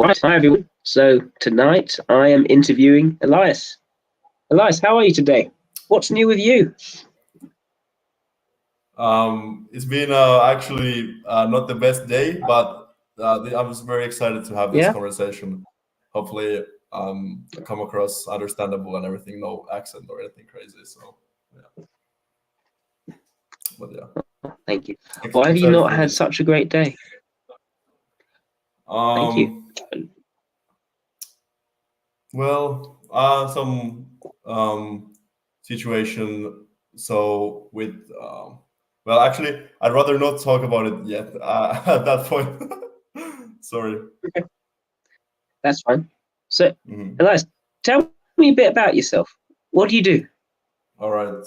Right, hi everyone. So tonight I am interviewing Elias. Elias, how are you today? What's new with you? It's been actually not the best day, but I was very excited to have this Yeah? conversation. Hopefully, I come across understandable and everything, no accent or anything crazy. So, yeah, but yeah, Thank you. Why have you excited not for had this. such a great day? Thank you. Um, well, some situation. So with well, actually, I'd rather not talk about it yet. At that point, sorry. Okay, that's fine. So, Mhm. Elias, tell me a bit about yourself. What do you do? All right.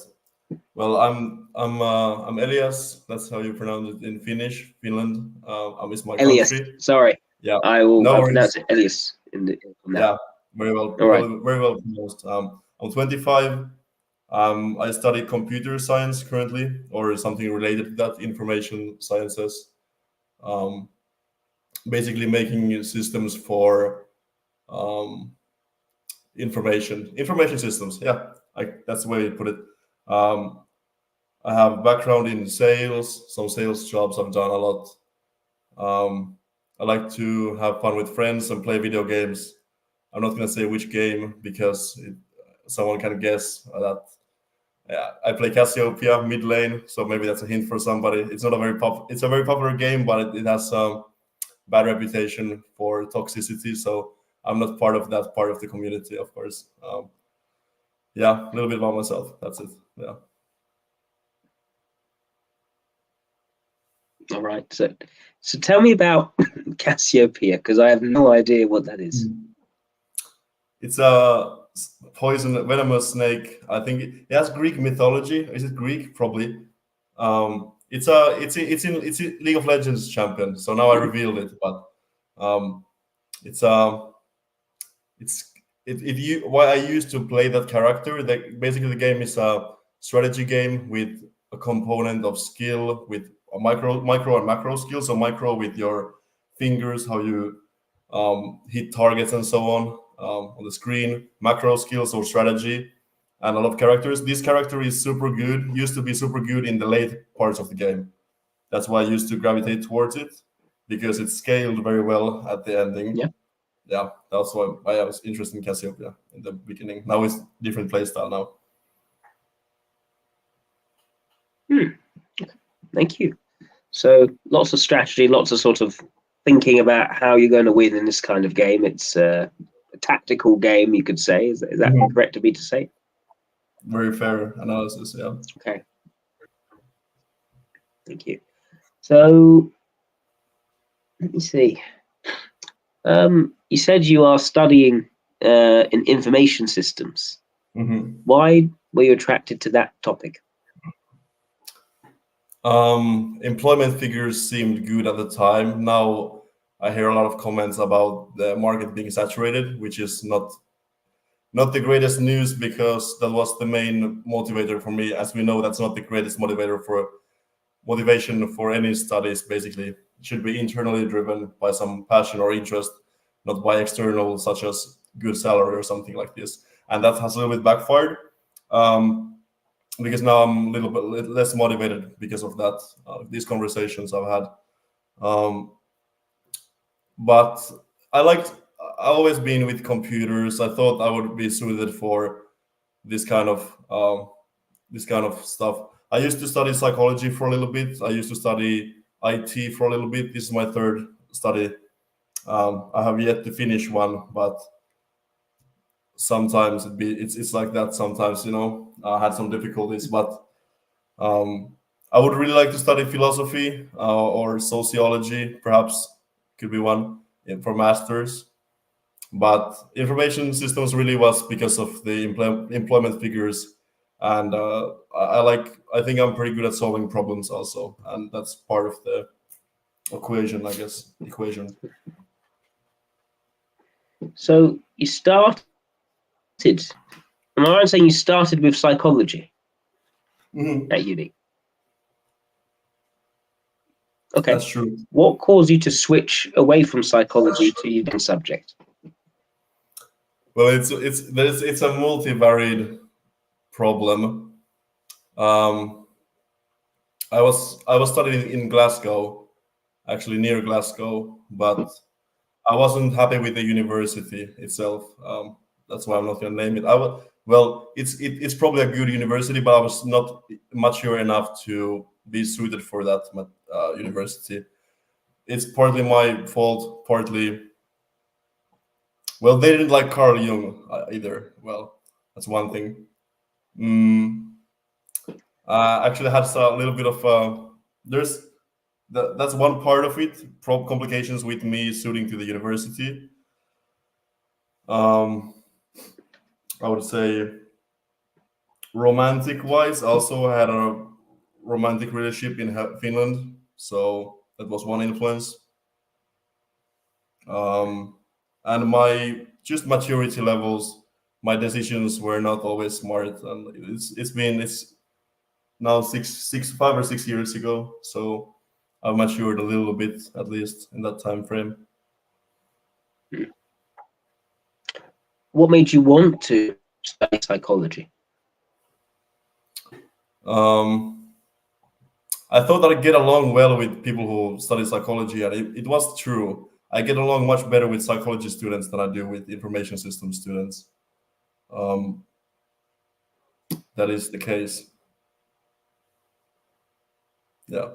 Well, I'm Elias. That's how you pronounce it in Finnish, Finland. Is my Elias. country. Sorry, Yeah, I'll no pronounce worries. it Elias from now. Yeah, All right. very well pronounced. I'm 25. I study computer science currently, or something related to that, information sciences. Um, Basically, making systems for um, information systems. Yeah, that's the way you put it. Um, I have background in sales, some sales jobs I've done a lot. Um, I like to have fun with friends and play video games. I'm not gonna say which game because someone can guess that. Yeah, I play Cassiopeia mid lane, so maybe that's a hint for somebody. It's not a very It's a very popular game, but it has some bad reputation for toxicity. So I'm not part of that part of the community, of course. Yeah, a little bit about myself. That's it. Yeah. All right. So tell me about Cassiopeia, because I have no idea what that is. It's a poison venomous snake. I think it has Greek mythology. Is it Greek? Probably. It's a League of Legends champion. So now I revealed it, but um, it's it's it you why I used to play that character. That basically the game is a strategy game with a component of skill with a micro and macro skill. So micro with your fingers, how you hit targets and so on the screen, macro skills or strategy, and a lot of characters. This character is super good. Used to be super good in the late parts of the game. That's why I used to gravitate towards it because it scaled very well at the ending. Yeah. Yeah, that's why I was interested in Cassiopeia in the beginning. Now it's different playstyle now. Hmm. Thank you. So lots of strategy, lots of sort of thinking about how you're going to win in this kind of game. It's a tactical game, you could say. Is that Mhm. correct to be to say? Very fair analysis. Yeah. Okay, thank you. So let me see. You said you are studying in information systems. Mhm. Why were you attracted to that topic? Employment figures seemed good at the time. Now I hear a lot of comments about the market being saturated, which is not the greatest news because that was the main motivator for me. As we know, that's not the greatest motivation for any studies. Basically, it should be internally driven by some passion or interest, not by external, such as good salary or something like this. And that has a little bit backfired. Because now I'm a little bit less motivated because of that. These conversations I've had, um, but I liked. I always been with computers. I thought I would be suited for this kind of this kind of stuff. I used to study psychology for a little bit. I used to study IT for a little bit. This is my third study. I have yet to finish one, but sometimes it's like that. Sometimes I had some difficulties, but Um, I would really like to study philosophy or sociology, perhaps could be one for masters. But information systems really was because of the employment figures, and I think I'm pretty good at solving problems also, and that's part of the equation, I guess. Equation. So you started. Am I right in saying you started with psychology Mhm. at uni? Okay. That's true. What caused you to switch away from psychology to your different subject? Well, it's a multivariate problem. Um, I was studying in Glasgow, actually near Glasgow, but I wasn't happy with the university itself. That's why I'm not going to name it. Well, it's probably a good university, but I was not mature enough to be suited for that university. It's partly my fault, partly, well, they didn't like Carl Jung either. Well, that's one thing. Mm, actually had a little bit of there's that's one part of it. Complications with me suiting to the university. Um, I would say romantic wise, also had a romantic relationship in Finland, so that was one influence. Um, and my just maturity levels, my decisions were not always smart, and it's now 5 or 6 years ago, so I've matured a little bit at least in that time frame. What made you want to study psychology? I thought that I'd get along well with people who study psychology, and it was true. I get along much better with psychology students than I do with information system students. Um, that is the case. Yeah,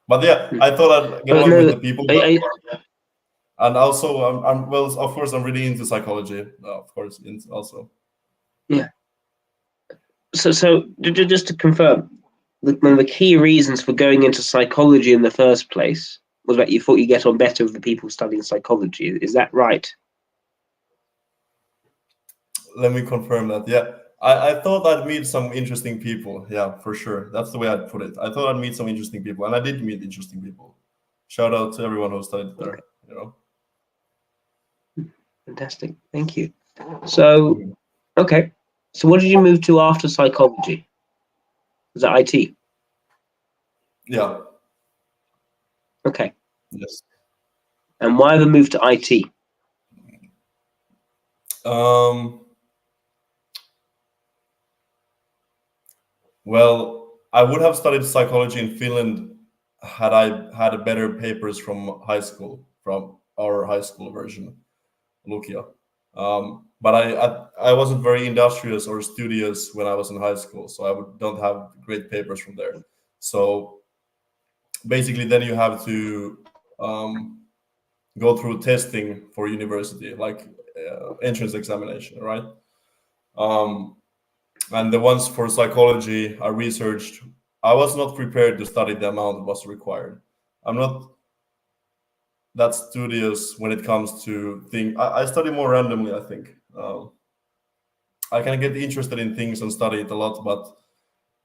but yeah, I thought I'd get along with the people, and also I'm well. Of course, I'm really into psychology. Of course, also. Yeah. So just to confirm, one of the key reasons for going into psychology in the first place was that you thought you get on better with the people studying psychology. Is that right? Let me confirm that. Yeah, I thought I'd meet some interesting people. Yeah, for sure. That's the way I'd put it. I thought I'd meet some interesting people, and I did meet interesting people. Shout out to everyone who studied there. You know. Fantastic. Thank you. So, okay. So what did you move to after psychology? Was that IT? Yeah. Okay. Yes. And why the move to IT? Well, I would have studied psychology in Finland had I had better papers from high school, from our high school version, Lukia. But I wasn't very industrious or studious when I was in high school, so don't have great papers from there. So basically, then you have to go through testing for university, like entrance examination, right? And the ones for psychology I researched, I was not prepared to study the amount that was required. I'm not that studious when it comes to things. I study more randomly, I think. I can get interested in things and study it a lot, but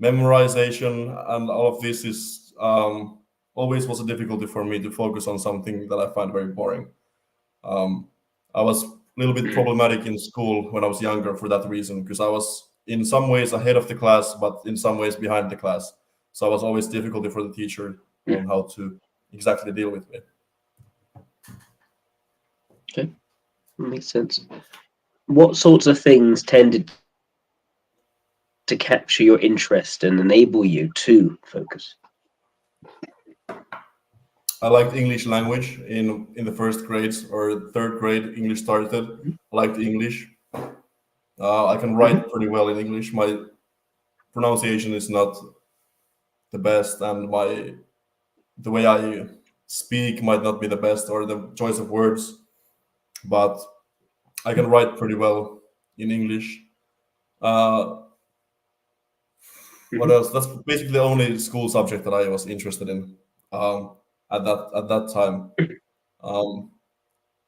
memorization and all of this is always was a difficulty for me to focus on something that I find very boring. I was a little bit problematic in school when I was younger for that reason, because I was in some ways ahead of the class, but in some ways behind the class. So I was always difficulty for the teacher on how to exactly deal with me. Okay, makes sense. What sorts of things tended to capture your interest and enable you to focus? I liked English language in the first grades or third grade. English started. I liked English. I can write pretty well in English. My pronunciation is not the best, and the way I speak might not be the best, or the choice of words, but I can write pretty well in English. What else? That's basically the only school subject that I was interested in at that time. Um,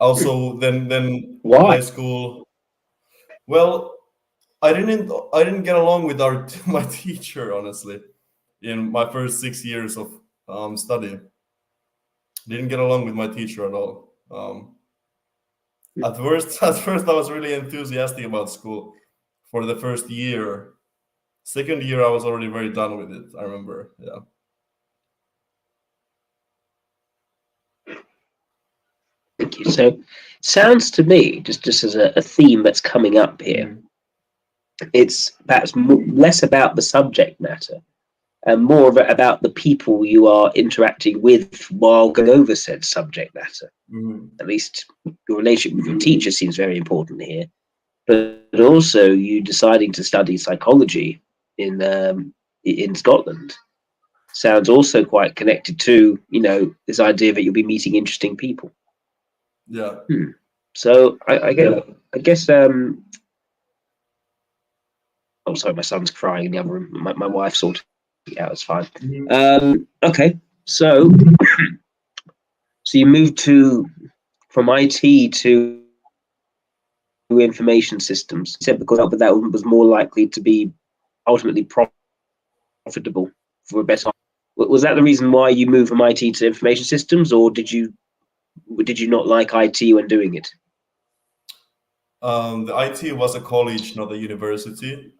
Also, then Why? high school. Well, I didn't get along with our my teacher, honestly, in my first 6 years of study. Didn't get along with my teacher at all. At first, I was really enthusiastic about school for the first year. Second year, I was already very done with it. I remember, yeah. Thank you. So, sounds to me, just as a theme that's coming up here, it's perhaps less about the subject matter and more about the people you are interacting with while going over said subject matter. At least your relationship with your teacher seems very important here, but also you deciding to study psychology in Scotland sounds also quite connected to, you know, this idea that you'll be meeting interesting people. Yeah. So I guess oh, sorry, my son's crying in the other room. My wife sorted it out. It's fine. Okay, so you moved from IT to information systems. You said because that was more likely to be ultimately profitable for a better. Was that the reason why you moved from IT to information systems, or did you not like IT when doing it? The IT was a college, not a university,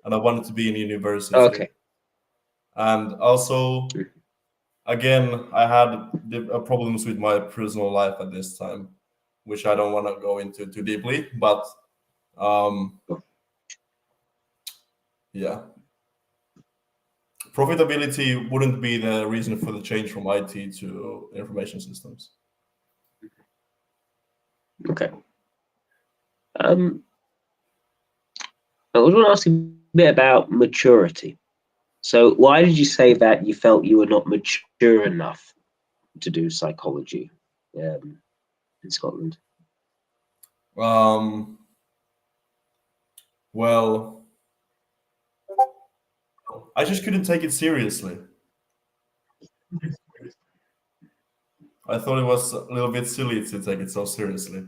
and I wanted to be in university. Okay. And also, again, I had problems with my personal life at this time, which I don't want to go into too deeply. But yeah, profitability wouldn't be the reason for the change from IT to information systems. Okay. I was want to ask you a bit about maturity. So why did you say that you felt you were not mature enough to do psychology in Scotland? Well, I just couldn't take it seriously. I thought it was a little bit silly to take it so seriously.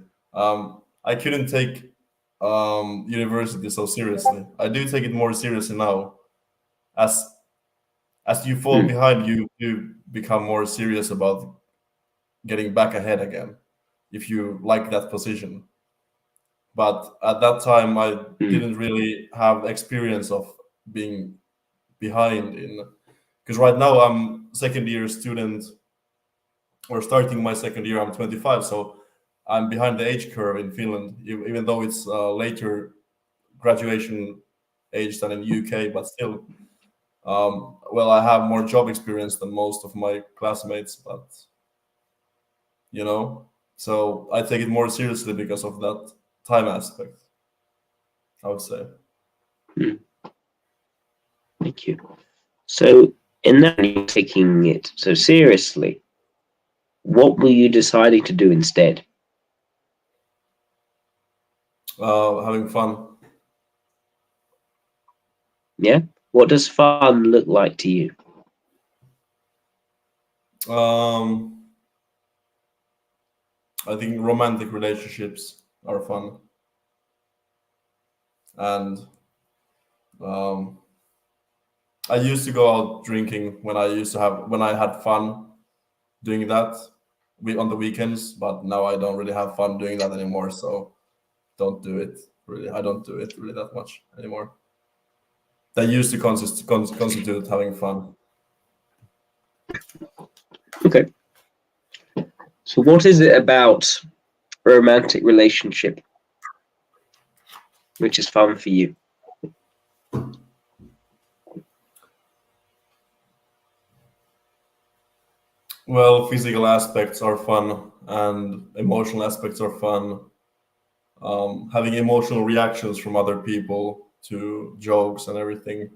I couldn't take university so seriously. I do take it more seriously now. As you fall behind, you become more serious about getting back ahead again, if you like that position. But at that time, I didn't really have experience of being behind in, because right now I'm second year student, or starting my second year. I'm 25, so I'm behind the age curve in Finland, even though it's later graduation age than in UK, but still. Well, I have more job experience than most of my classmates, but so I take it more seriously because of that time aspect, I would say. Thank you. So in that, you're taking it so seriously, what were you deciding to do instead? Having fun. Yeah. What does fun look like to you? I think romantic relationships are fun, and I used to go out drinking when I had fun doing that on the weekends, but now I don't really have fun doing that anymore. So don't do it really. I don't do it really that much anymore. That used to constitute having fun. Okay. So what is it about a romantic relationship which is fun for you? Well, physical aspects are fun and emotional aspects are fun. Having emotional reactions from other people to jokes and everything.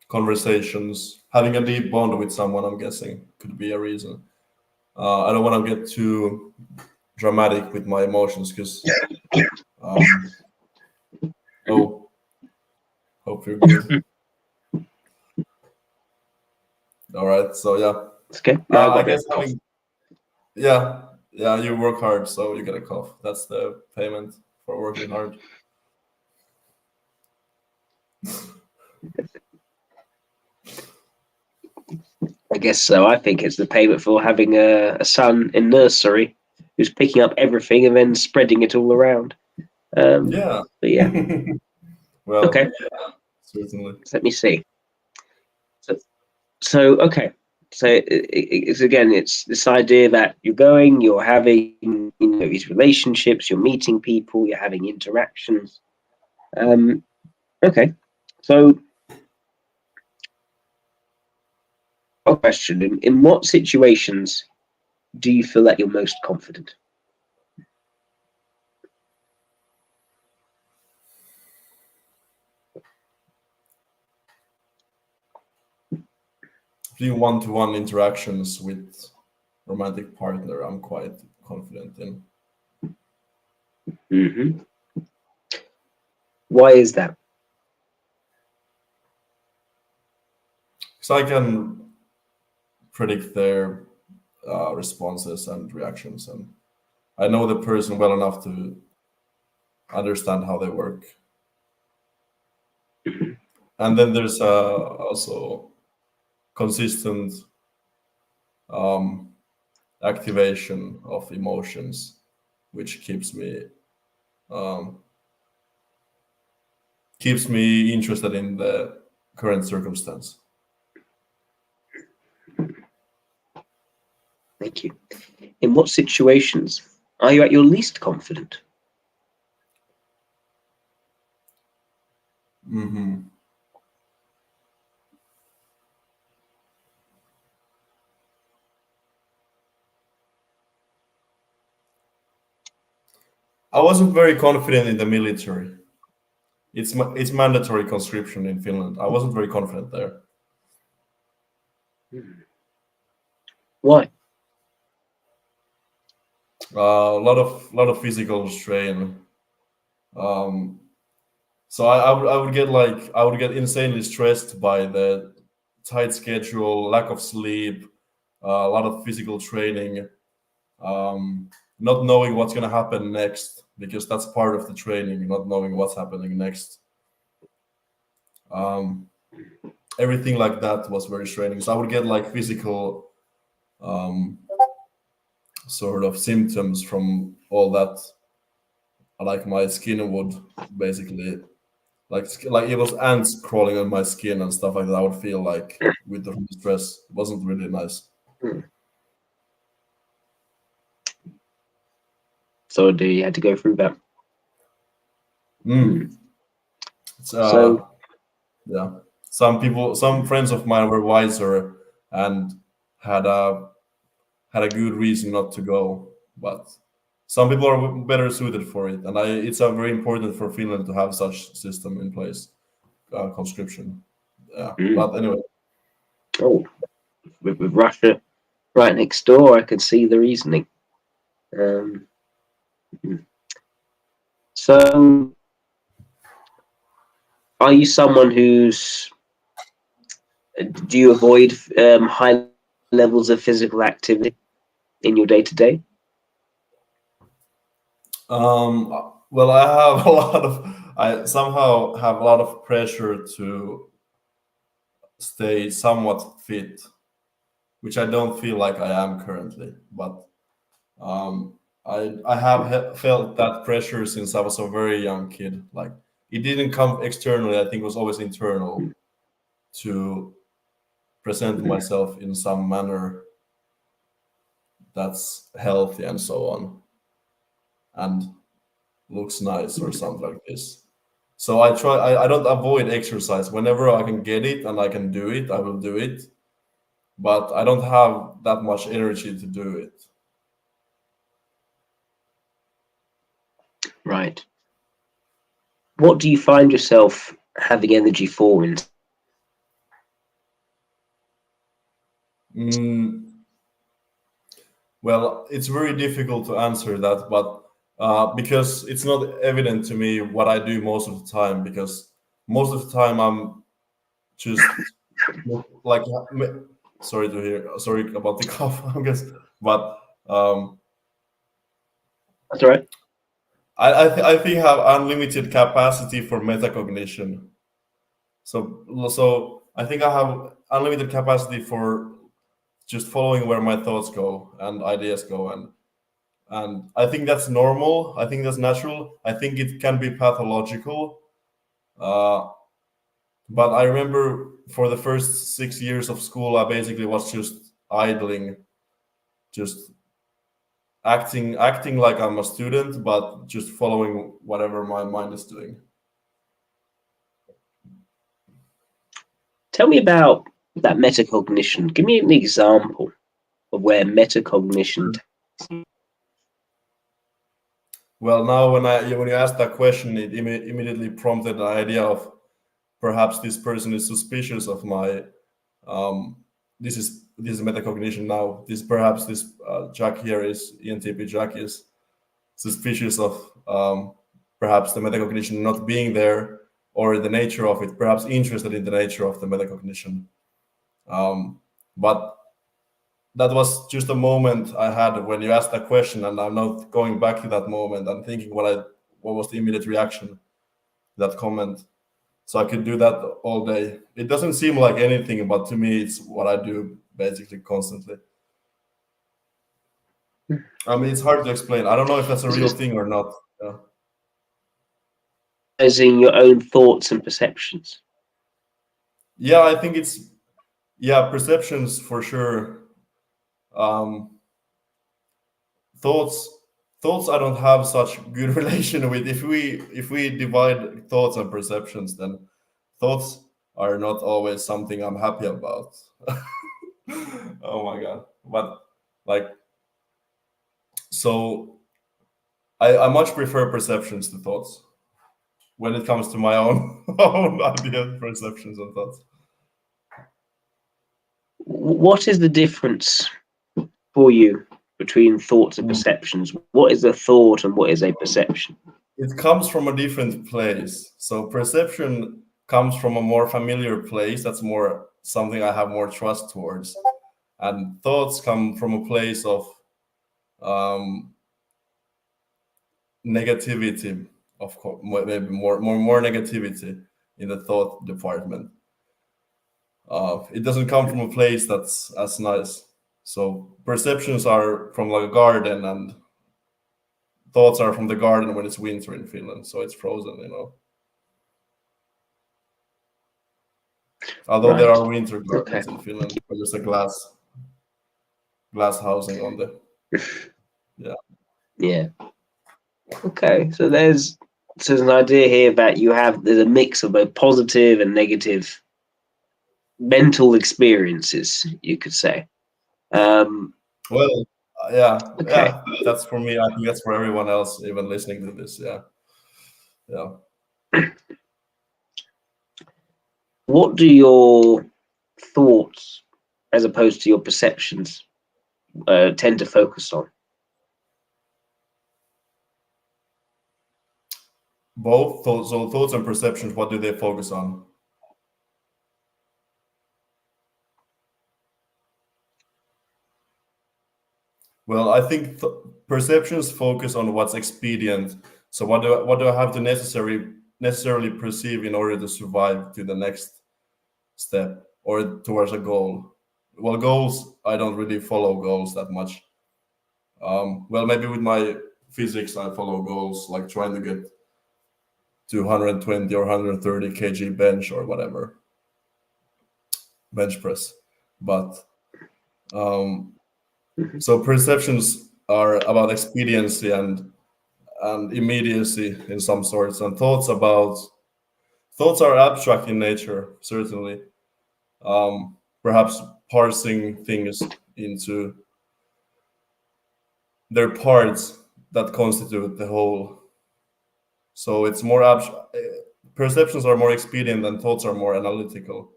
Conversations, having a deep bond with someone, I'm guessing, could be a reason. I don't want to get too dramatic with my emotions because oh, hope you're good. All right, so yeah, It's okay. I guess yeah, you work hard, so you get a cough. That's the payment for working hard. I guess so. I think it's the payment for having a son in nursery who's picking up everything and then spreading it all around. Yeah. But yeah. Well, okay. Certainly. Let me see. So okay. So it's again, it's this idea that you're going, you're having, these relationships, you're meeting people, you're having interactions. Okay, so a question: in what situations do you feel that you're most confident? Doing one-to-one interactions with romantic partner, I'm quite confident in. Mm-hmm. Why is that? So I can predict their responses and reactions, and I know the person well enough to understand how they work. And then there's also consistent um, activation of emotions, which um, keeps me interested in the current circumstance. Thank you. In what situations are you at your least confident? Hmm. I wasn't very confident in the military. It's mandatory conscription in Finland. I wasn't very confident there. Why? A lot of physical strain. Um, so I would get insanely stressed by the tight schedule, lack of sleep, a lot of physical training, not knowing what's going to happen next, because that's part of the training, not knowing what's happening next. Um, Everything like that was very straining. So I would get like physical um, sort of symptoms from all that. Like my skin would basically like it was ants crawling on my skin and stuff like that. I would feel like with the stress. It wasn't really nice. Hmm. So do you had to go through that? Mm. It's, So yeah. Some friends of mine were wiser and had a had a good reason not to go, but some people are better suited for it, and it's very important for Finland to have such system in place, conscription. Yeah, mm, but anyway. oh, with Russia right next door, I can see the reasoning. Um, so are you someone who's do you avoid high levels of physical activity in your day to day? Well, I have a lot of. I somehow have a lot of pressure to stay somewhat fit, which I don't feel like I am currently. But I have felt that pressure since I was a very young kid. Like it didn't come externally. I think it was always internal to present myself in some manner that's healthy and so on, and looks nice or something like this. So I try. I don't avoid exercise. Whenever I can get it and I can do it, I will do it. But I don't have that much energy to do it. Right. What do you find yourself having energy for? Mm, well, it's very difficult to answer that, but because it's not evident to me what I do most of the time. Because most of the time I'm just like, sorry to hear, sorry about the cough, I guess, but That's all right. I think I have unlimited capacity for metacognition. So I think I have unlimited capacity for just following where my thoughts go and ideas go, and I think that's normal. I think that's natural. I think it can be pathological. Uh, but I remember for the first 6 years of school, I basically was just idling, just acting like I'm a student, but just following whatever my mind is doing. Tell me about that metacognition. Give me an example of where metacognition. Well, now when you asked that question, it immediately prompted the idea of perhaps this person is suspicious of my this is metacognition now. Perhaps this Jack here is ENTP. Jack is suspicious of perhaps the metacognition not being there, or the nature of it, perhaps interested in the nature of the metacognition. But that was just a moment I had when you asked that question, and I'm not going back to that moment. I'm thinking what was the immediate reaction to that comment. So I could do that all day. It doesn't seem like anything, but to me, it's what I do basically constantly. I mean, it's hard to explain. I don't know if that's a real thing or not. Yeah. As in your own thoughts and perceptions. Yeah, I think it's perceptions for sure. Thoughts I don't have such good relation with. If we divide thoughts and perceptions, then thoughts are not always something I'm happy about. Oh my god. But like, so I much prefer perceptions to thoughts when it comes to my own own idea, perceptions and thoughts. What is the difference for you between thoughts and perceptions? What is a thought and what is a perception? It comes from a different place. So perception comes from a more familiar place. That's more something I have more trust towards. And thoughts come from a place of negativity, of course, maybe more negativity in the thought department. It doesn't come from a place that's as nice. So perceptions are from like a garden, and thoughts are from the garden when it's winter in Finland, so it's frozen, Although Right. there are winter gardens Okay. in Finland, but there's a glass housing on the Yeah. Okay. So there's an idea here that there's a mix of both positive and negative mental experiences, you could say. Well, yeah, Okay. yeah. That's for me. I think that's for everyone else, even listening to this. Yeah. What do your thoughts, as opposed to your perceptions, tend to focus on? Both thoughts, so thoughts and perceptions. What do they focus on? Well, I think perceptions focus on what's expedient. So what do I have to necessarily perceive in order to survive to the next step or towards a goal? Well, goals, I don't really follow goals that much. Well, maybe with my physics, I follow goals like trying to get to 120 or 130 kg bench or whatever, bench press. But so perceptions are about expediency and immediacy in some sorts, and thoughts are abstract in nature, certainly. Perhaps parsing things into their parts that constitute the whole. So it's more abstract. Perceptions are more expedient and thoughts are more analytical,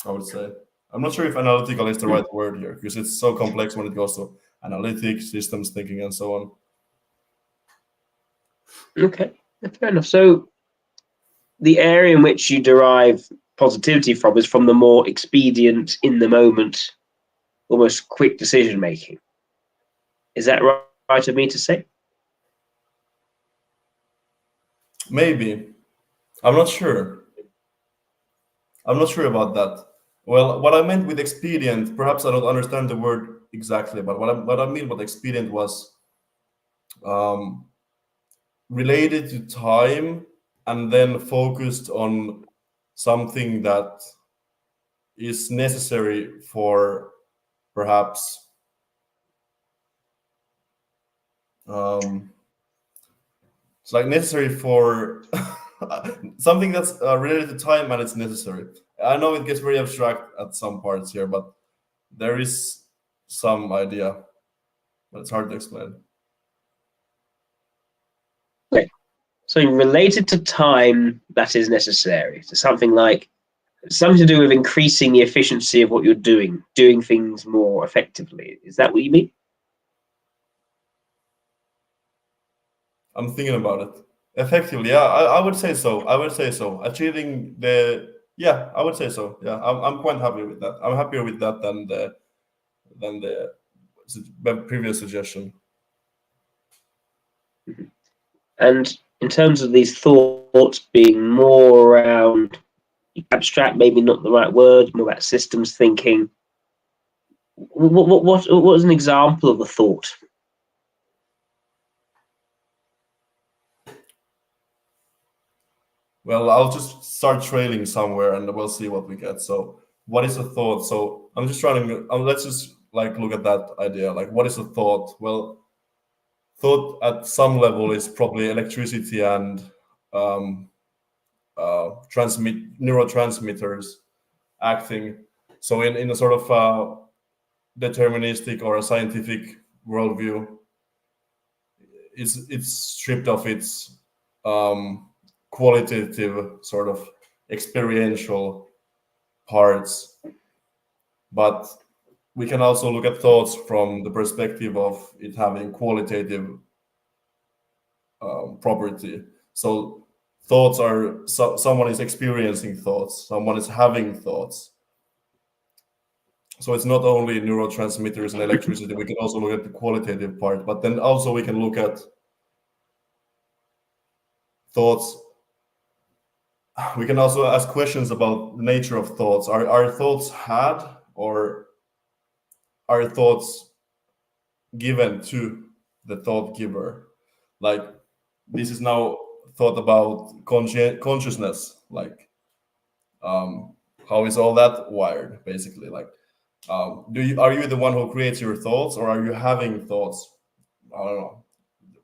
I would say. I'm not sure if analytical is the right word here, because it's so complex when it goes to analytics, systems thinking, and so on. Okay, fair enough. So the area in which you derive positivity from is from the more expedient, in the moment, almost quick decision making. Is that right of me to say? Maybe. I'm not sure. I'm not sure about that. Well, what I meant with expedient, perhaps I don't understand the word exactly, but what I mean by expedient was related to time and then focused on something that is necessary for perhaps it's like necessary for something that's related to time, and it's necessary. I know it gets very abstract at some parts here, but there is some idea, but it's hard to explain. Okay. So related to time that is necessary. So something to do with increasing the efficiency of what you're doing things more effectively. Is that what you mean? I'm thinking about it. Effectively, yeah, I would say so. I would say so. Achieving yeah, I would say so. Yeah, I'm quite happy with that. I'm happier with that than the previous suggestion. And in terms of these thoughts being more around abstract, maybe not the right word, more about systems thinking. What is an example of a thought? Well, I'll just start trailing somewhere, and we'll see what we get. So, what is a thought? So, I'm just trying to. Let's just like look at that idea. Like, what is a thought? Well, thought at some level is probably electricity and neurotransmitters acting. So, in a sort of deterministic or a scientific worldview, it's stripped of its qualitative sort of experiential parts, but we can also look at thoughts from the perspective of it having qualitative property. So thoughts are someone is experiencing thoughts, someone is having thoughts. So it's not only neurotransmitters and electricity. We can also look at the qualitative part, but then also we can look at thoughts. We can also ask questions about the nature of thoughts. Are thoughts had, or are thoughts given to the thought giver? Like, this is now thought about consciousness. Like, how is all that wired? Basically, like, are you the one who creates your thoughts, or are you having thoughts? I don't know.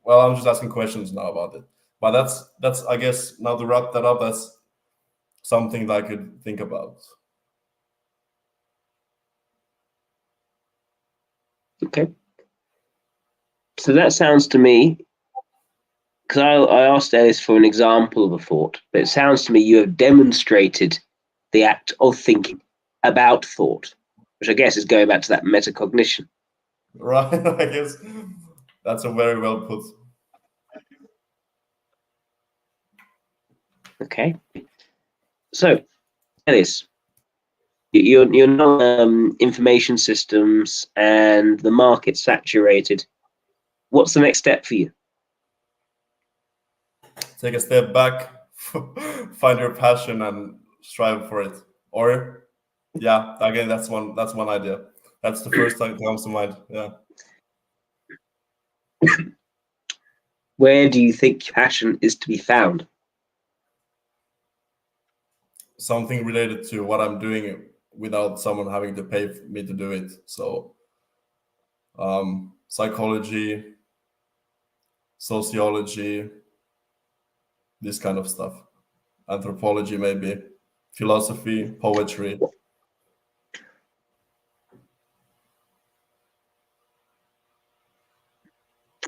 Well, I'm just asking questions now about it. But that's I guess, now to wrap that up, that's something that I could think about. Okay. So that sounds to me, because I asked Elias for an example of a thought, but it sounds to me you have demonstrated the act of thinking about thought, which I guess is going back to that metacognition. Right, I guess that's a very well put. Okay. So, Elias, you're not information systems and the market's saturated. What's the next step for you? Take a step back, find your passion, and strive for it. Or, yeah, again, that's one idea. That's the first thing that comes to mind. Yeah. Where do you think passion is to be found? Something related to what I'm doing without someone having to pay me to do it. So, psychology, sociology, this kind of stuff. Anthropology, maybe, philosophy, poetry.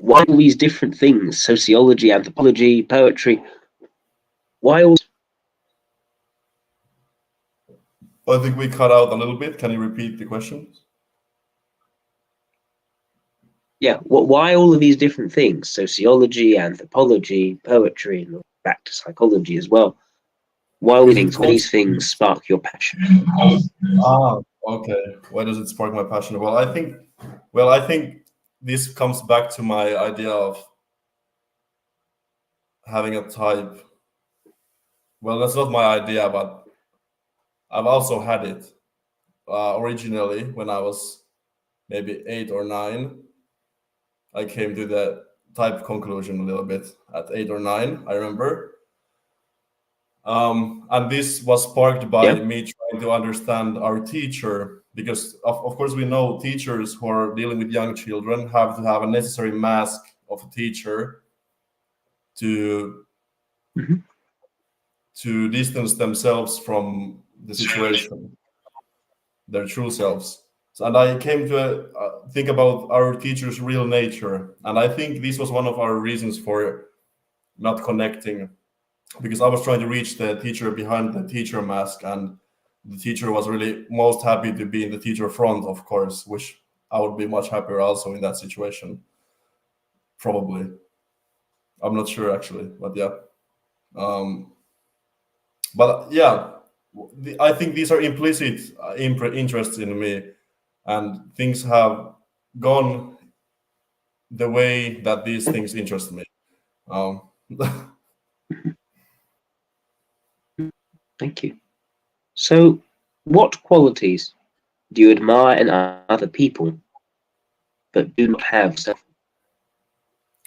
Why all these different things? Sociology, anthropology, poetry. Why all? I think we cut out a little bit. Can you repeat the question? Yeah. Why all of these different things? Sociology, anthropology, poetry, and back to psychology as well. Why all these things spark your passion? Ah, okay. Why does it spark my passion? Well, I think this comes back to my idea of having a type. Well, that's not my idea, but I've also had it originally when I was maybe 8 or 9. I came to the type conclusion a little bit at 8 or 9, I remember. And this was sparked by me trying to understand our teacher because of course we know teachers who are dealing with young children have to have a necessary mask of a teacher to Mhm. to distance themselves from the situation, their true selves. So, and I came to think about our teacher's real nature, and I think this was one of our reasons for not connecting, because I was trying to reach the teacher behind the teacher mask, and the teacher was really most happy to be in the teacher front, of course, which I would be much happier also in that situation. Probably. I'm not sure actually, but yeah. Um, but yeah, I think these are implicit interests in me, and things have gone the way that these things interest me. Um, Thank you. So, what qualities do you admire in other people but do not have self?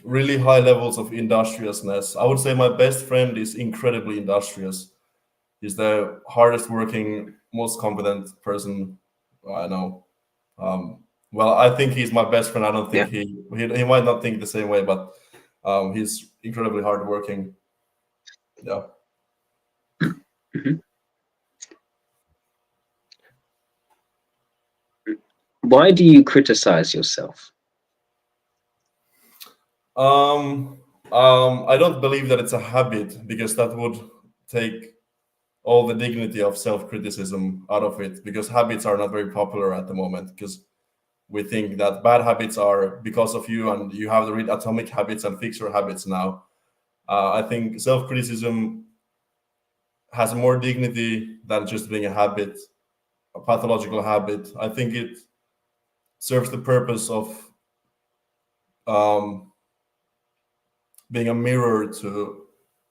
really high levels of industriousness. I would say my best friend is incredibly industrious. He's the hardest working, most competent person I know. Well, I think he's my best friend. I don't think Yeah. he might not think the same way, but he's incredibly hardworking. Yeah. Mhm. Why do you criticize yourself? I don't believe that it's a habit, because that would take all the dignity of self-criticism out of it, because habits are not very popular at the moment, because we think that bad habits are because of you and you have to read Atomic Habits and fix your habits now. I think self-criticism has more dignity than just being a habit, a pathological habit. I think it serves the purpose of um, being a mirror to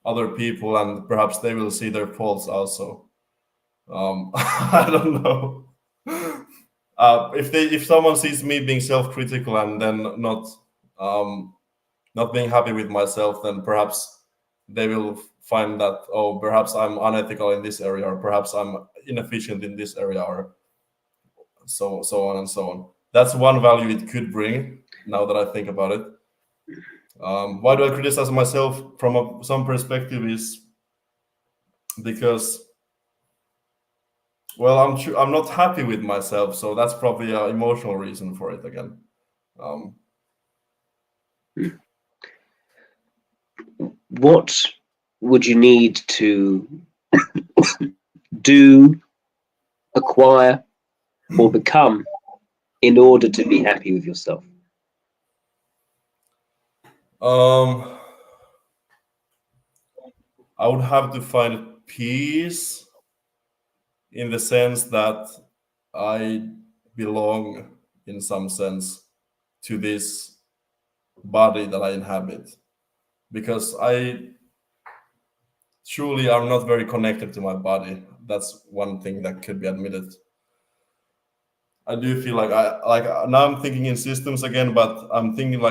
other people, and perhaps they will see their faults also. I don't know. If someone sees me being self-critical and then um, not being happy with myself, then perhaps they will find that, oh, perhaps I'm unethical in this area, or perhaps I'm inefficient in this area, or so on and so on. That's one value it could bring. Now that I think about it, why do I criticize myself from some perspective is because, well, I'm not happy with myself, so that's probably an emotional reason for it again. Um, What would you need to do, acquire, or become in order to be happy with yourself? um, I would have to find peace in the sense that I belong in some sense to this body that I inhabit, because I truly am not very connected to my body. That's one thing that could be admitted. I do feel like now I'm thinking in systems again, but I'm thinking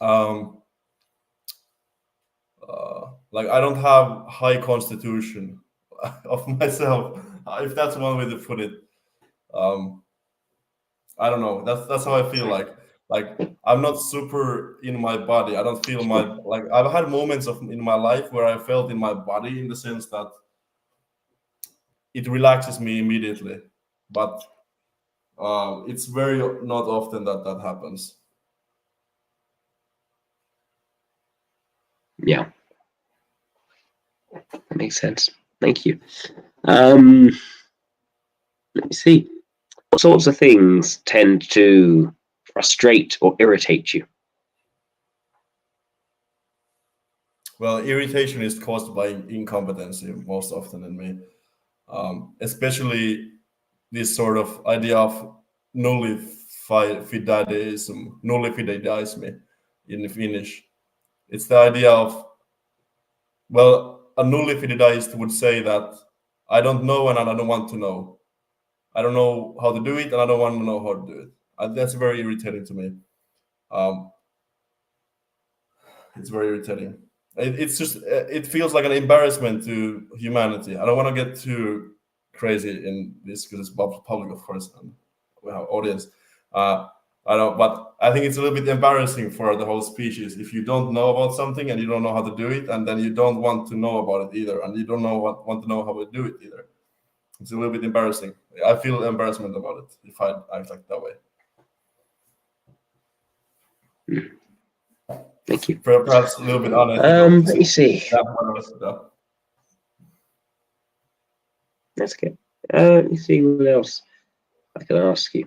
um like I don't have high constitution of myself, if that's one way to put it. Um, I don't know. That's how I feel like I'm not super in my body. I don't feel my, like I've had moments of in my life where I felt in my body in the sense that it relaxes me immediately, but it's very not often that that happens. Yeah, that makes sense. Thank you. Um, let me see. What sorts of things tend to frustrate or irritate you? Well, irritation is caused by incompetency most often in me, especially this sort of idea of nullifideism in Finnish. It's the idea of, well, a nullifideist would say that I don't know and I don't want to know. I don't know how to do it and I don't want to know how to do it. That's very irritating to me. Um, it's very irritating. It's just, it feels like an embarrassment to humanity. I don't want to get too crazy in this because it's public, of course, and we have audience. I don't, but I think it's a little bit embarrassing for the whole species if you don't know about something and you don't know how to do it, and then you don't want to know about it either, and you don't want to know how to do it either. It's a little bit embarrassing. I feel embarrassment about it if I act like that way. Thank you. Perhaps a little bit unethical. Let me see. That's good. Let me see what else I can ask you.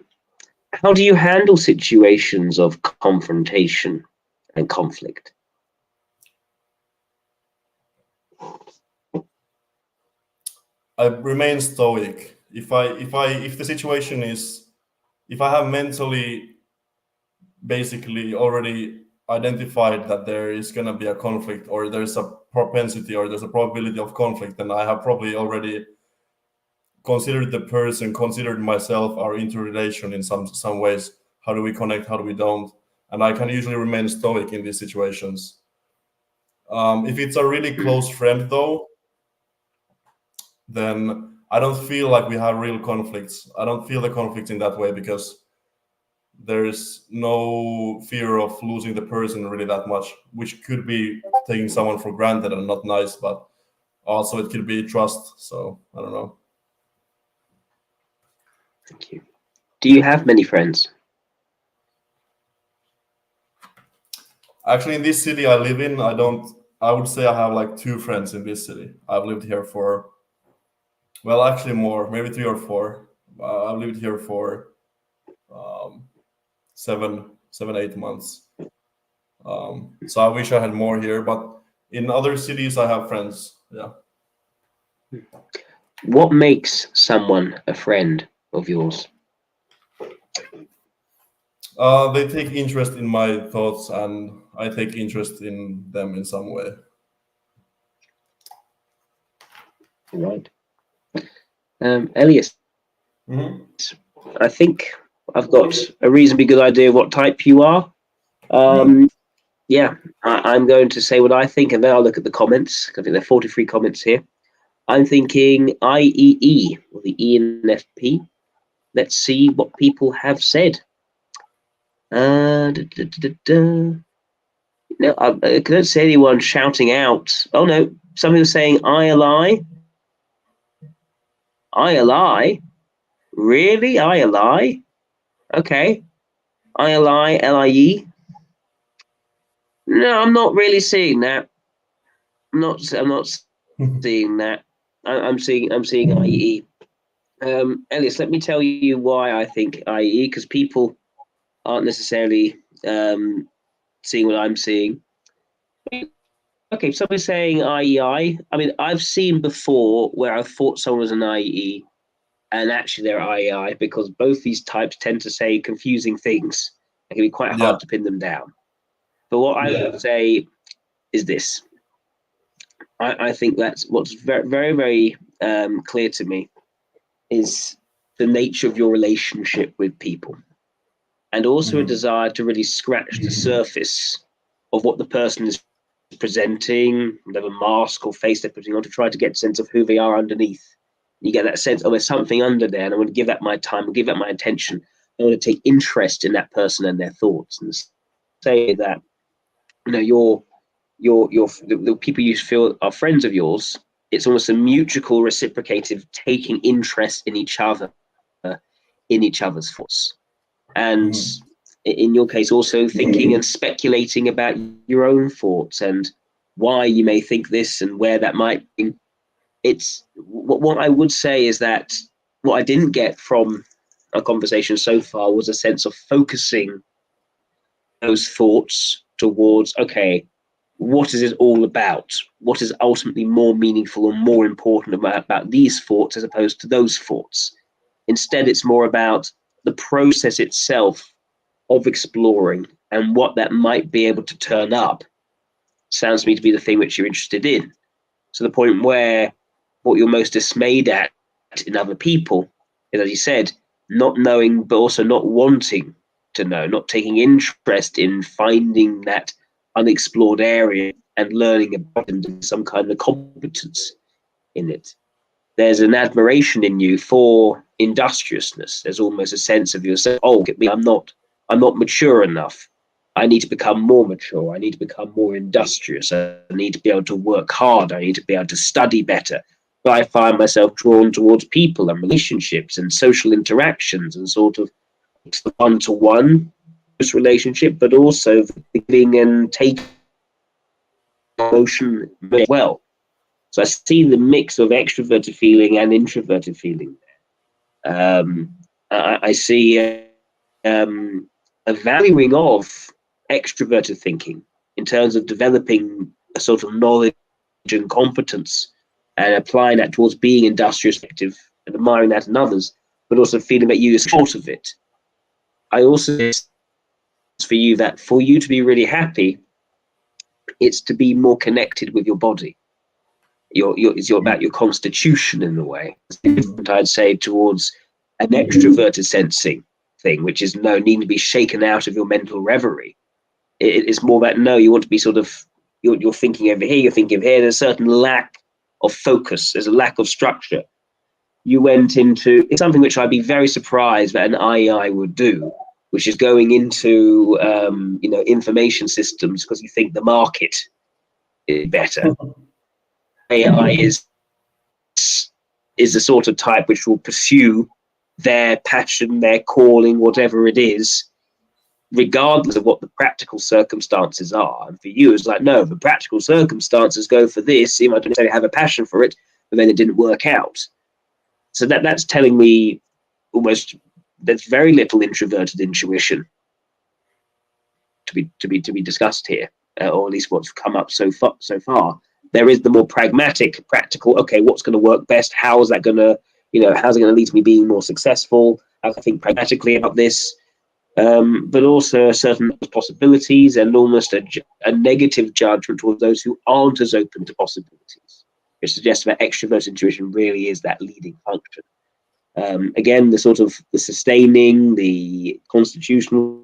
How do you handle situations of confrontation and conflict? I remain stoic. If the situation is, if I have mentally basically already identified that there is going to be a conflict, or there's a propensity, or there's a probability of conflict, then I have probably already considered the person, considered myself, our interrelation in some ways. How do we connect? How do we don't? And I can usually remain stoic in these situations. If it's a really close friend, though, then I don't feel like we have real conflicts. I don't feel the conflicts in that way because there is no fear of losing the person really that much, which could be taking someone for granted and not nice, but also it could be trust. So I don't know. Thank you. Do you have many friends? Actually, in this city I live in, I would say I have like 2 friends in this city. I've lived here for, well, actually more, maybe 3 or 4. I've lived here for 7-8 months. So I wish I had more here, but in other cities I have friends. Yeah. What makes someone a friend of yours? They take interest in my thoughts, and I take interest in them in some way. Right. Elias, I think I've got a reasonably good idea of what type you are. Yeah, I'm going to say what I think, and then I'll look at the comments. I think there are 43 comments here. I'm thinking IEE, or the ENFP. Let's see what people have said. No, I couldn't see anyone shouting out. Oh no, somebody was saying ILI. ILI? Really? ILI? Okay. ILI, LIE. No, I'm not really seeing that. I'm not seeing that. I'm seeing IE. Elias, let me tell you why I think IE, because people aren't necessarily seeing what I'm seeing. Okay, somebody's saying IEI. I mean, I've seen before where I thought someone was an IE, and actually they're IEI, because both these types tend to say confusing things. It can be quite hard to pin them down. But what I would say is this. I think that's what's very, very, very clear to me is the nature of your relationship with people, and also a desire to really scratch the surface of what the person is presenting, whatever mask or face they're putting on, to try to get a sense of who they are underneath. You get that sense, oh, there's something under there, and I want to give that my time, I'll give that my attention. I want to take interest in that person and their thoughts, and say that, you know, the people you feel are friends of yours, it's almost a mutual reciprocative taking interest in each other, in each other's thoughts, and in your case also thinking and speculating about your own thoughts and why you may think this and where that might be. It's what I would say is that what I didn't get from our conversation so far was a sense of focusing those thoughts towards, okay, what is it all about? What is ultimately more meaningful or more important about these thoughts as opposed to those thoughts? Instead, it's more about the process itself of exploring and what that might be able to turn up. Sounds to me to be the thing which you're interested in. To the point where what you're most dismayed at in other people is, as you said, not knowing, but also not wanting to know, not taking interest in finding that unexplored area and learning about it and some kind of competence in it. there's an admiration in you for industriousness. There's almost a sense of yourself, oh, look at me, I'm not mature enough. I need to become more mature. I need to become more industrious. I need to be able to work hard. I need to be able to study better. But I find myself drawn towards people and relationships and social interactions and sort of the one-to-one relationship, but also the giving and taking emotion as well. So I see the mix of extroverted feeling and introverted feeling there. I see a valuing of extroverted thinking in terms of developing a sort of knowledge and competence and applying that towards being industrious, effective, and admiring that in others, but also feeling that you are short of it. I also for you that for you to be really happy, it's to be more connected with your body. It's about your constitution in a way. I'd say towards an extroverted sensing thing, which is no need to be shaken out of your mental reverie. It's more about no, you want to be sort of you're thinking over here, you're thinking over here. There's a certain lack of focus. There's a lack of structure. You went into it's something which I'd be very surprised that an IEI would do, which is going into information systems because you think the market is better. AI is the sort of type which will pursue their passion, their calling, whatever it is, regardless of what the practical circumstances are. And for you, it's like, no, the practical circumstances go for this. You might necessarily have a passion for it, but then it didn't work out. So that's telling me almost there's very little introverted intuition to be discussed here, or at least what's come up so far. There is the more pragmatic, practical. Okay, what's going to work best? How is that going to, how's it going to lead to me being more successful? How can I think pragmatically about this? But also certain possibilities and almost a negative judgment towards those who aren't as open to possibilities. It suggests that extrovert intuition really is that leading function. Again, the sort of the sustaining, the constitutional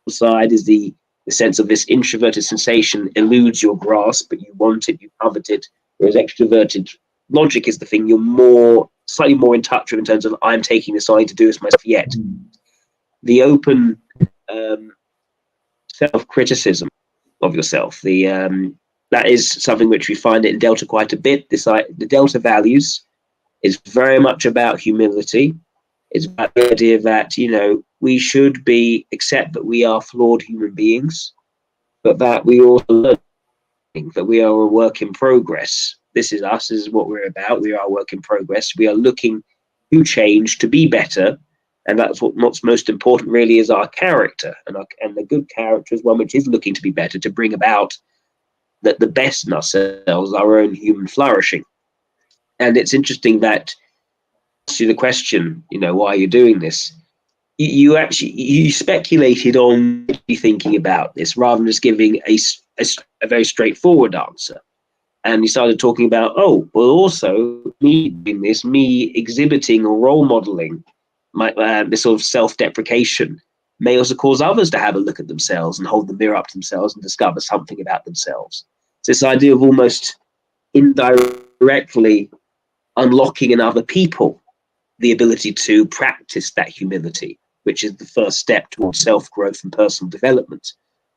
side is the sense of this introverted sensation eludes your grasp, but you want it, you covet it, whereas extroverted logic is the thing you're slightly more in touch with in terms of I'm taking this on to do this myself yet. The open self-criticism of yourself, that is something which we find in Delta quite a bit. The Delta values is very much about humility. It's about the idea that, we should accept that we are flawed human beings, but that we also learn that we are a work in progress. This is us, this is what we're about. We are a work in progress. We are looking to change, to be better. And that's what's most important really is our character. And the good character is one which is looking to be better, to bring about the best in ourselves, our own human flourishing. And it's interesting that to the question, why are you doing this? You speculated on thinking about this rather than just giving a very straightforward answer. And you started talking about, also me doing this, me exhibiting or role modeling this sort of self-deprecation may also cause others to have a look at themselves and hold the mirror up to themselves and discover something about themselves. So this idea of almost indirectly unlocking in other people the ability to practice that humility, which is the first step towards self-growth and personal development.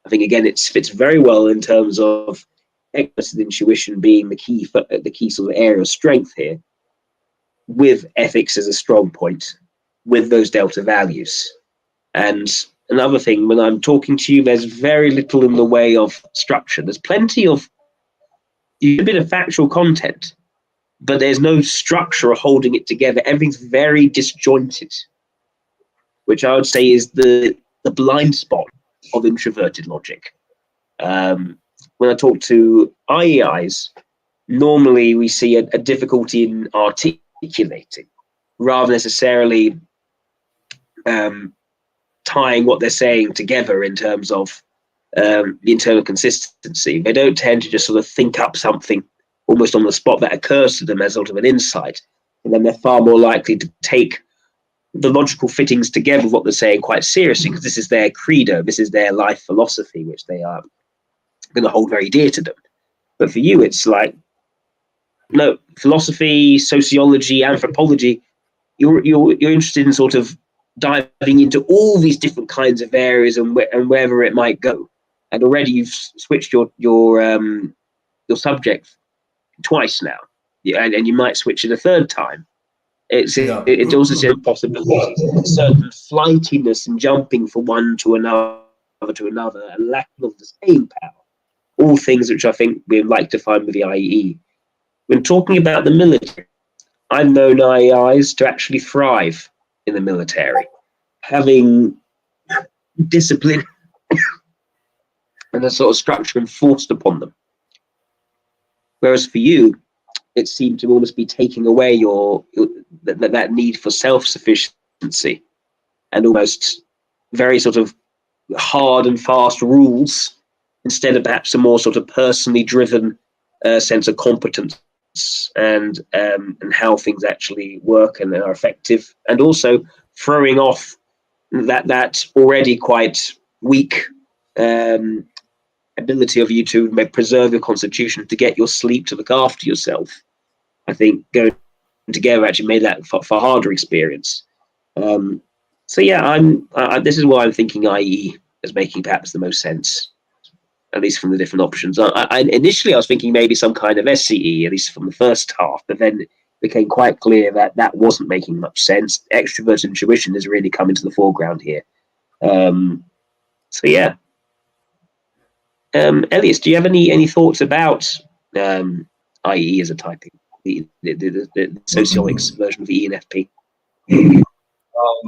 I think, again, it fits very well in terms of expressive intuition being the key sort of area of strength here, with ethics as a strong point, with those Delta values. And another thing, when I'm talking to you, there's very little in the way of structure. There's plenty of a bit of factual content, but there's no structure holding it together. Everything's very disjointed, which I would say is the blind spot of introverted logic. When I talk to IEIs, normally we see a difficulty in articulating, rather necessarily tying what they're saying together in terms of the internal consistency. They don't tend to just sort of think up something almost on the spot that occurs to them as sort of an insight. And then they're far more likely to take the logical fittings together of what they're saying quite seriously, because this is their credo, this is their life philosophy, which they are going to hold very dear to them. But for you, it's like no, philosophy, sociology, anthropology, you're interested in sort of diving into all these different kinds of areas and wherever it might go. And already you've switched your subject twice now, and you might switch it a third time. It also says possibility, certain flightiness and jumping from one to another, and lack of the staying power. All things which I think we'd like to find with the IE. When talking about the military, I've known IEIs to actually thrive in the military, having discipline and a sort of structure enforced upon them. Whereas for you, it seemed to almost be taking away that need for self-sufficiency and almost very sort of hard and fast rules instead of perhaps a more sort of personally driven sense of competence and how things actually work and are effective, and also throwing off that already quite weak ability of you to preserve your constitution, to get your sleep, to look after yourself. I think going together actually made that far harder experience. So yeah, this is why I'm thinking IE is making perhaps the most sense, at least from the different options. Initially I was thinking maybe some kind of SCE, at least from the first half, but then it became quite clear that wasn't making much sense. Extrovert intuition has really come into the foreground here. So yeah. Elias, do you have any thoughts about IE as a typing, the socionics version of the ENFP?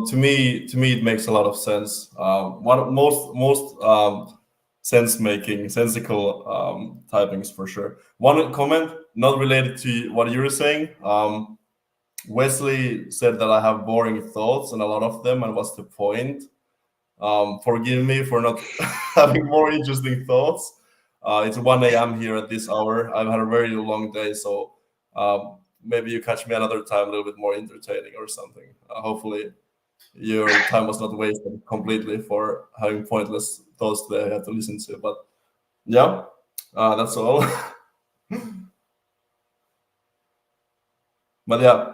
To me, it makes a lot of sense. One of most sense-making, sensical typings for sure. One comment, not related to what you were saying. Wesley said that I have boring thoughts, and a lot of them, and what's the point? Forgive me for not having more interesting thoughts. It's 1 a.m. here at this hour. I've had a very long day, so maybe you catch me another time a little bit more entertaining or something. Hopefully your time was not wasted completely for having pointless thoughts that I had to listen to. But yeah, that's all. But yeah,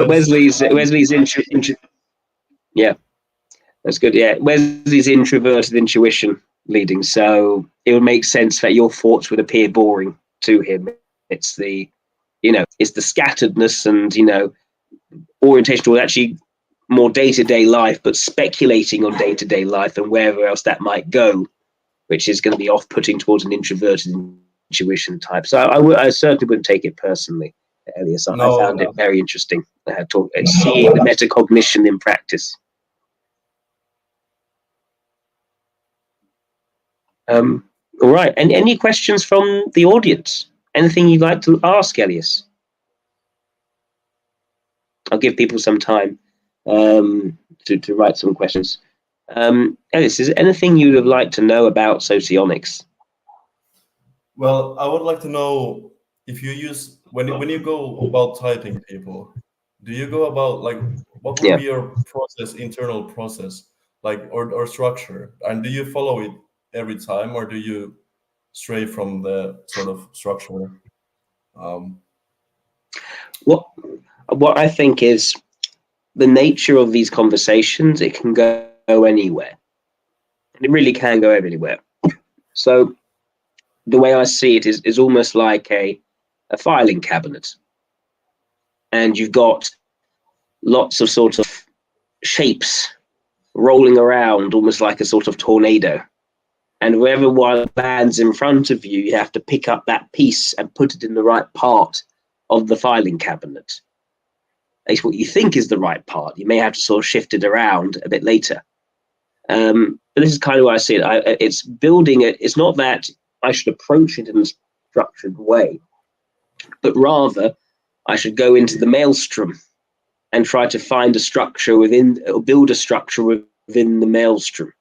Wesley's yeah. That's good. Yeah, Wesley's introverted intuition leading, so it would make sense that your thoughts would appear boring to him. It's the scatteredness and orientation toward actually more day-to-day life, but speculating on day-to-day life and wherever else that might go, which is going to be off-putting towards an introverted intuition type. So I certainly wouldn't take it personally, Elias. I found it very interesting. Seeing the metacognition in practice. All right. And any questions from the audience? Anything you'd like to ask, Elias? I'll give people some time to write some questions. Elias, is there anything you would like to know about socionics? Well, I would like to know if you use when you go about typing people, do you go about like what would be your process, internal process, like or structure, and do you follow it every time, or do you stray from the sort of structure? What I think is the nature of these conversations, it can go anywhere. And it really can go anywhere. So the way I see it is almost like a filing cabinet. And you've got lots of sort of shapes rolling around, almost like a sort of tornado. And wherever one lands in front of you, you have to pick up that piece and put it in the right part of the filing cabinet. It's what you think is the right part. You may have to sort of shift it around a bit later. But this is kind of why I see it. It's building it. It's not that I should approach it in a structured way, but rather I should go into the maelstrom and try to find a structure within, or build a structure within the maelstrom.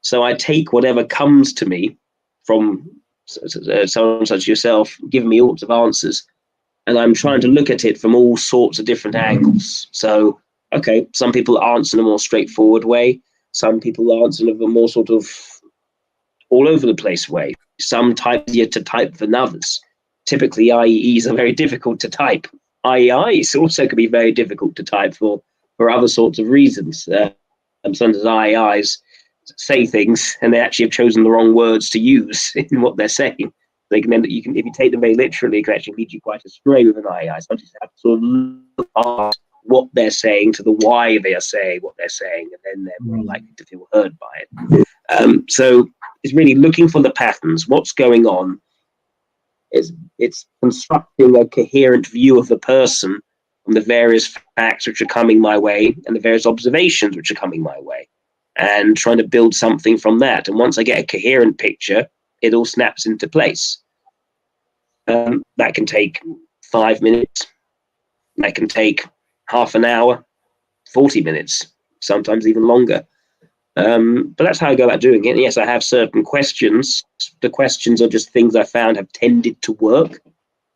So I take whatever comes to me from someone such as yourself, giving me lots of answers, and I'm trying to look at it from all sorts of different angles. So, okay, some people answer in a more straightforward way. Some people answer in a more sort of all over the place way. Some type easier to type than others. typically IEEs are very difficult to type. IEIs also can be very difficult to type for other sorts of reasons. Sometimes IEIs say things and they actually have chosen the wrong words to use in what they're saying. They can then, if you take them very literally, it can actually lead you quite astray with an IEI. So you have to sort of look at what they're saying to the why they are saying what they're saying, and then they're more likely to feel heard by it. So it's really looking for the patterns. What's going on? It's constructing a coherent view of the person from the various facts which are coming my way and the various observations which are coming my way, and trying to build something from that. And once I get a coherent picture, it all snaps into place. That can take 5 minutes. That can take half an hour, 40 minutes, sometimes even longer. But that's how I go about doing it. And yes, I have certain questions. The questions are just things I found have tended to work.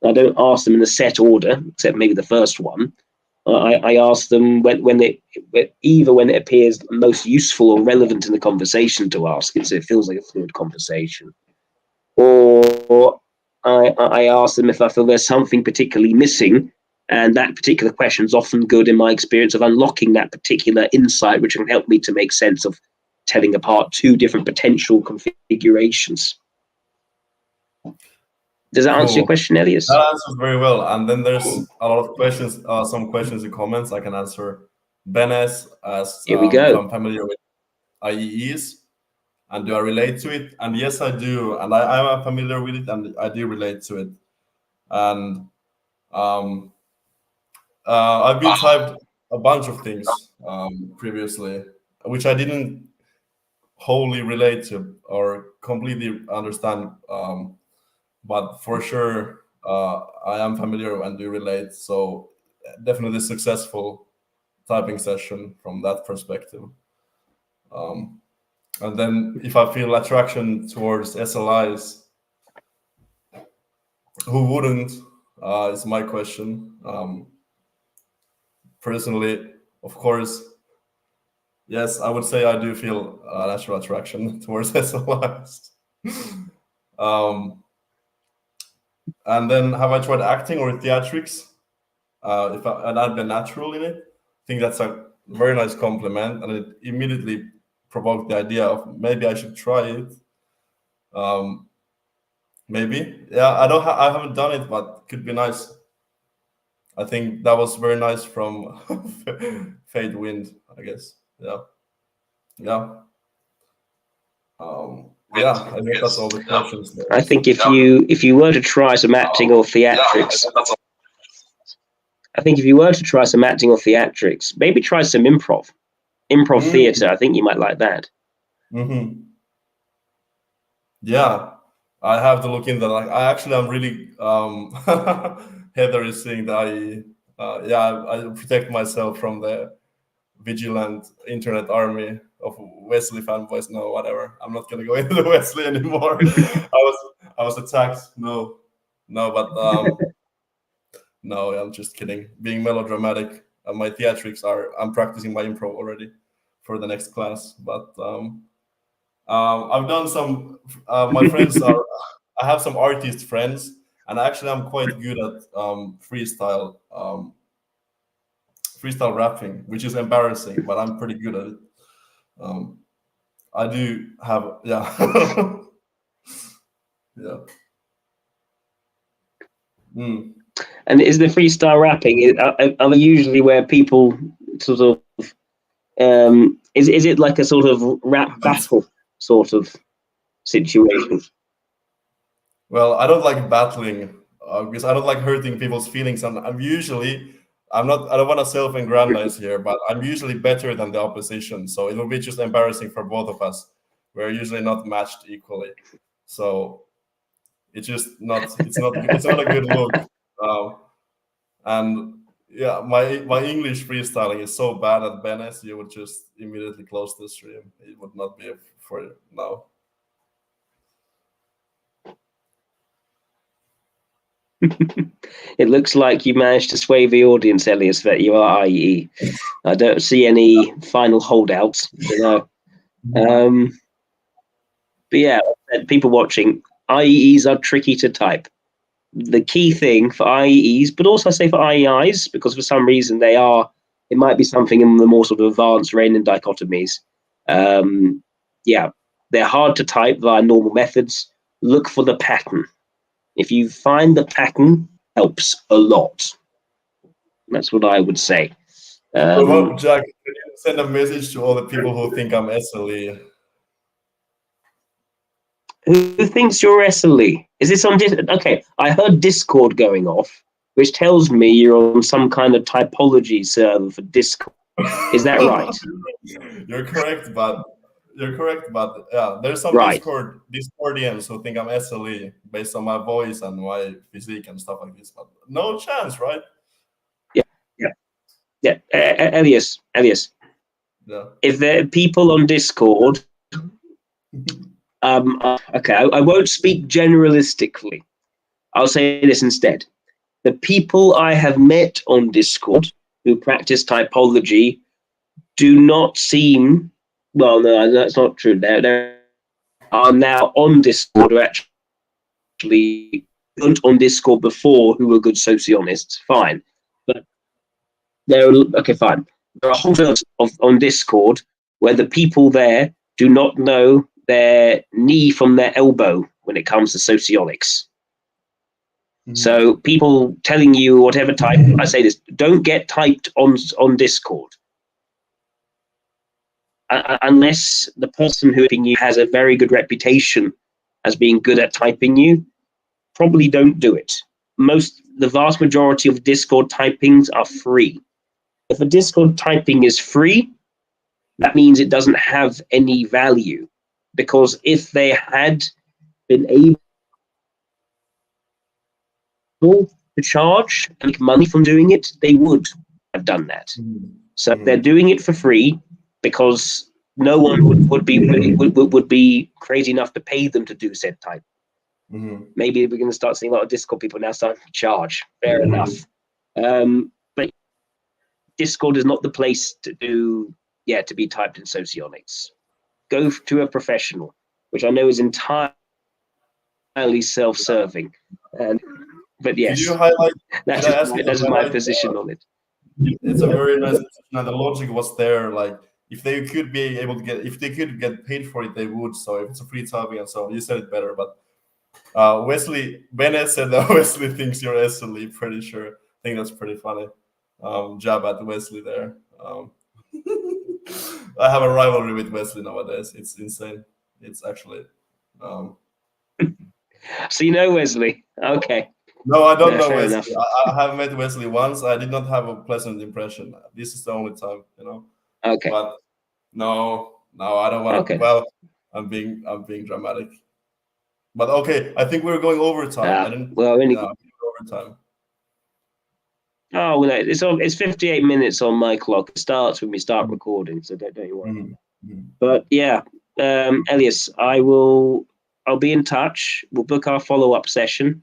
I don't ask them in a set order, except maybe the first one. I ask them when it appears most useful or relevant in the conversation to ask it, so it feels like a fluid conversation. Or I ask them if I feel there's something particularly missing, and that particular question is often good in my experience of unlocking that particular insight, which can help me to make sense of telling apart two different potential configurations. Does that answer your question, Elias? That answers very well. And then there's a lot of questions, some questions and comments I can answer. Benes asks Here we go. if I'm familiar with IEEs and do I relate to it? And yes, I do. And I am familiar with it and I do relate to it. And I've been typed a bunch of things previously, which I didn't wholly relate to or completely understand. But for sure, I am familiar and do relate. So definitely successful typing session from that perspective. And then if I feel attraction towards SLIs, who wouldn't, is my question. Personally, of course, yes, I would say I do feel natural attraction towards SLIs. And then have I tried acting or theatrics? And I've been natural in it. I think that's a very nice compliment, and it immediately provoked the idea of maybe I should try it. Maybe, yeah. I haven't done it, but could be nice. I think that was very nice from Fade Wind, I guess. Yeah. Yeah, I think that's all the questions there. I think if you were to try some acting or theatrics, maybe try some improv theater. I think you might like that. Mm-hmm. Yeah, I have to look into that. Like, I'm really Heather is saying that I protect myself from the vigilant internet army of Wesley fanboys. No, whatever. I'm not gonna go into the Wesley anymore. I was attacked. No, but no, I'm just kidding. Being melodramatic. My theatrics I'm practicing my improv already for the next class. But I've done some. My friends are. I have some artist friends, and actually, I'm quite good at freestyle rapping, which is embarrassing, but I'm pretty good at it. I do have, yeah. Yeah. And is the freestyle rapping, are they usually where people sort of, is it like a sort of rap battle sort of situation? Well, I don't like battling because I don't like hurting people's feelings, and I don't want to self-aggrandize here, but I'm usually better than the opposition, so it will be just embarrassing for both of us. We're usually not matched equally, so it's not a good look. And yeah, my English freestyling is so bad at Benes, you would just immediately close the stream. It would not be for now. It looks like you managed to sway the audience, Elias, that you are IE. I don't see any final holdouts. But yeah, people watching, IEs are tricky to type. the key thing for IEs, but also I say for IEIs, because for some reason it might be something in the more sort of advanced Raynon dichotomies. Yeah, they're hard to type via normal methods. Look for the pattern. If you find the pattern, helps a lot. That's what I would say. Well, Jack, can you send a message to all the people who think I'm SLE? Who thinks you're SLE? Is this on okay, I heard Discord going off, which tells me you're on some kind of typology server for Discord. Is that right? You're correct, but yeah, there's some Right. Discordians who think I'm SLE based on my voice and my physique and stuff like this. But no chance, right? Yeah. Elias. Yeah. If there are people on Discord, okay, I won't speak generalistically. I'll say this instead. The people I have met on Discord who practice typology do not seem, well, no, that's not true. They are now on Discord who actually weren't on Discord before who were good socionists. Fine. But okay, fine. There are whole lots on Discord where the people there do not know their knee from their elbow when it comes to socionics. So people telling you whatever type, I say this, don't get typed on Discord. Unless the person who typing you has a very good reputation as being good at typing you, probably don't do it. The vast majority of Discord typings are free. If a Discord typing is free, that means it doesn't have any value. Because if they had been able to charge and make money from doing it, they would have done that. So they're doing it for free because no one would be crazy enough to pay them to do said type. Maybe we're going to start seeing a lot of Discord people now starting to charge. Fair enough. But Discord is not the place to be typed in socionics. Go to a professional, which I know is entirely self-serving. But yes, Could you highlight? that's just my position on it. It's a very nice position, and the logic was there. Like, if they could get paid for it, they would. So if it's a free typing and so on, you said it better. But Bennett said that Wesley thinks you're SLE. Pretty sure. I think that's pretty funny. Jab at Wesley there. I have a rivalry with Wesley nowadays. It's insane. It's actually. So you know Wesley? Okay. No, I don't know Wesley. I have met Wesley once. I did not have a pleasant impression. This is the only time, Okay. But no, I don't want to. Okay. Well, I'm being dramatic. But okay, I think we're going overtime. Overtime. Oh well, it's 58 minutes on my clock. It starts when we start recording, so don't you worry. But yeah, Elias, I'll be in touch. We'll book our follow-up session.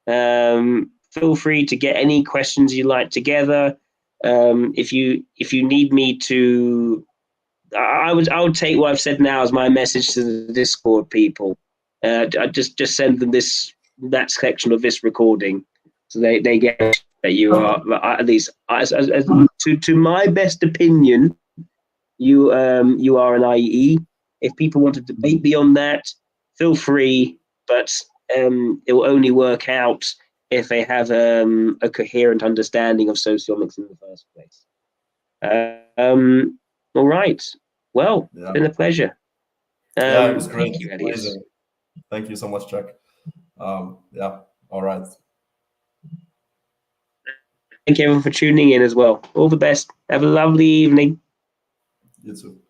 Feel free to get any questions you like together. If you need me to, I would take what I've said now as my message to the Discord people. I just send them that section of this recording, so they get that you are at least to my best opinion, you are an IE. If people want to debate beyond that, feel free, but it will only work out if they have a coherent understanding of sociomics in the first place. All right. Well, it's been a pleasure. It was great. Thank you, Elias. Thank you so much, Jack. Yeah. All right. Thank you everyone for tuning in as well. All the best. Have a lovely evening. You too.